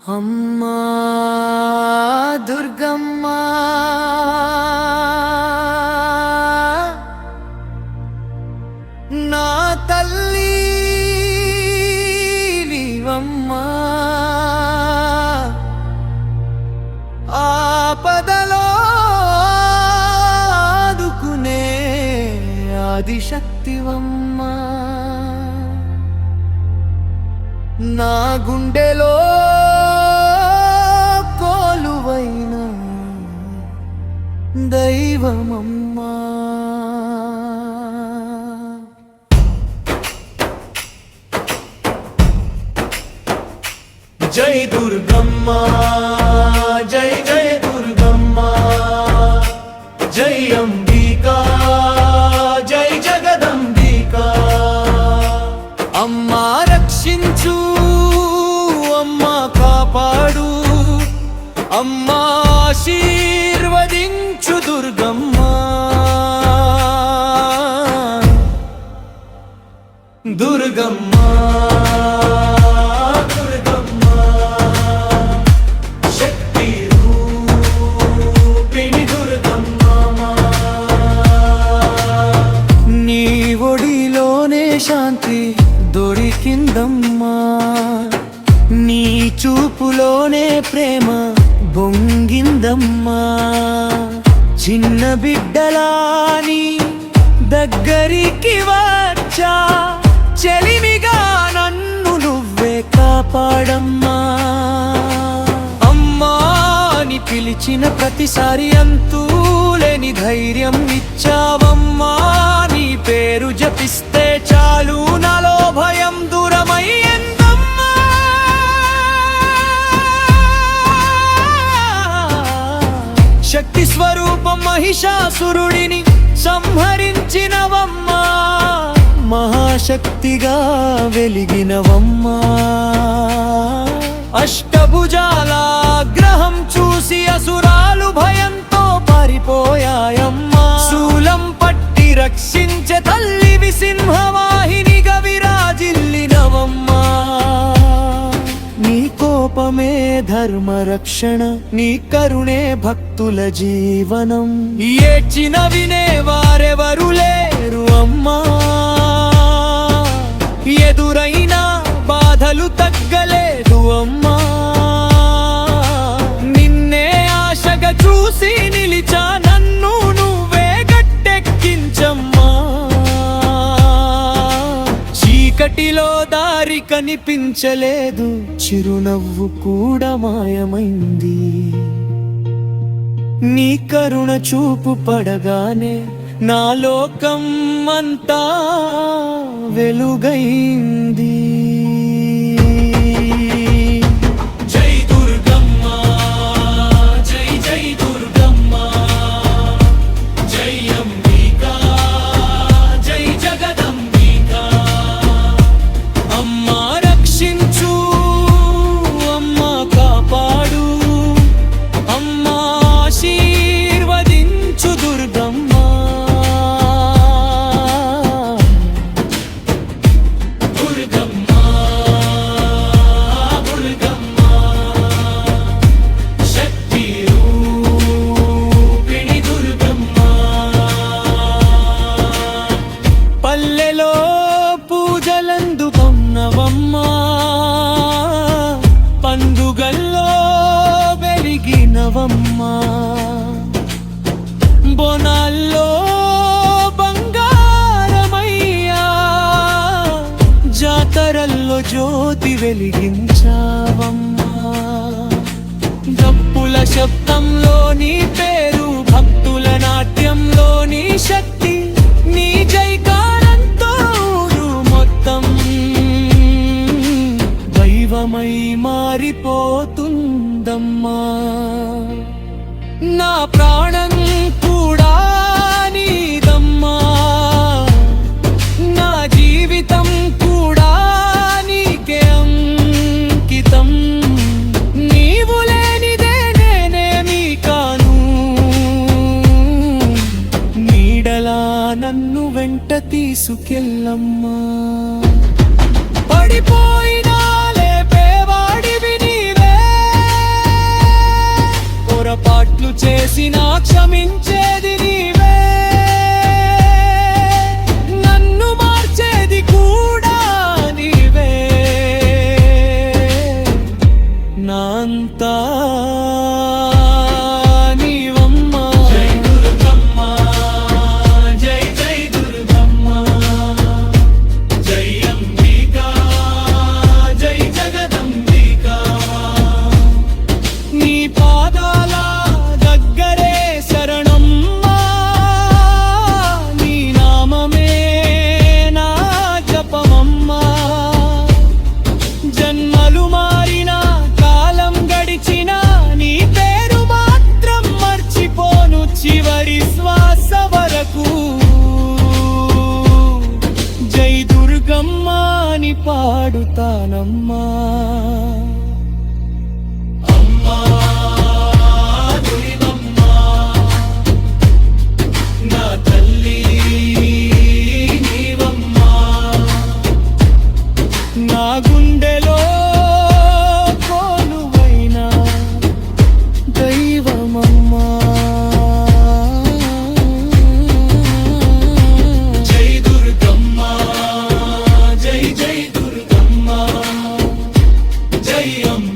అమ్మా దుర్గమ్మ నా తల్లి నీవమ్మా ఆపదలో ఆదుకునే ఆదిశక్తివమ్మా నా గుండెలో కొలువైన దైవమమ్మా జై దుర్గమ్మ జై జై దుర్గమ్మ జై అంబికా జై జగదంబికా అమ్మా రక్షించు అమ్మా కాపాడు అమ్మా ఆశీర్వదించు దుర్గమ్మ దుర్గమ్మ దుర్గమ్మ శక్తి రూపిణి దుర్గమ్మ నీ ఒడిలోనే శాంతి దొరికిందమ్మా నీ చూపులోనే ప్రేమ బొంగిందమ్మా చిన్న బిడ్డలాని దగ్గరికి వచ్చా చెలిమిగా నన్ను నువ్వే కాపాడమ్మా అమ్మా అని పిలిచిన ప్రతిసారి అంతులేని ధైర్యం ఇచ్చావమ్మా నీ పేరు జపిస్తే చాలు నాలో భయం దూరమయ్యిందమ్మా శక్తి స్వరూపం మహిషాసురుడిని సంహరించినవమ్మా మహాశక్తిగా వెలిగినవమ్మా అష్టభుజాల గ్రహం చూసి అసురాలు భయంతో పారిపోయాయమ్మా శూలం పట్టి రక్షించే తల్లివి సింహవాహినిగా విరాజిల్లినవమ్మా నీ కోపమే ధర్మరక్షణ నీ కరుణే భక్తుల జీవనం ఏడ్చిన వినే వారెవరు లేరు అమ్మా ఎదురైన బాధలు తగ్గలేదు అమ్మా నిన్నే ఆశగా చూసి నిలిచా నన్ను నువ్వే గట్టెక్కించమ్మా చీకటిలో దారి కనిపించలేదు చిరునవ్వు కూడా మాయమైంది నీ కరుణ చూపు పడగానే నా లోకం అంతా వెలుగైంది జై దుర్గమ్మ జై జై దుర్గమ్మ జై అంబికా జై జగదంబికా అమ్మా రక్షించు అమ్మా కాపాడు అమ్మా ఆశీర్వదించు దుర్గమ్మ పల్లెలో పూజలందుకున్నవమ్మా పండుగల్లో వెలిగినవమ్మా బోనాల్లో బంగారమయ్యా జాతరల్లో జ్యోతి వెలిగించావమ్మా డప్పుల శబ్దంలో నీ పేరు భక్తుల నాట్యంలో నీ శక్తి నీ జైకారంతో మొత్తం దైవమై మారిపోతుందమ్మా నా ప్రాణం కూడా నీదమ్మా నా జీవితం కూడా నీకే అంకితం నీవు లేనిదే నేనేమీ కాను నీడలా నన్ను వెంట తీసుకెళ్ళమ్మా పడిపోయినా లేపేవాడివి నీవే నాంతా నీవమ్మా. జై దుర్గమ్మ, జై జై దుర్గమ్మ, జై అంబికా, జై జగదంబికా. నీ పాదాల దగ్గరే శరణమ్మా, నీ నామమే నా జపమమ్మా. జన్మలు మారినా కాలం గడిచినా నీ పేరు మాత్రం మర్చిపోను చివరి శ్వాస వరకు. జై దుర్గమ్మ అని పాడుతానమ్మా. అమ్మా దుర్గమ్మ, నా తల్లి నీవమ్మా. నా గుండెలో కొలువైన దైవమమ్మా. జై దుర్గమ్మ, జై జై దుర్గమ్మ, జై అమ్మ.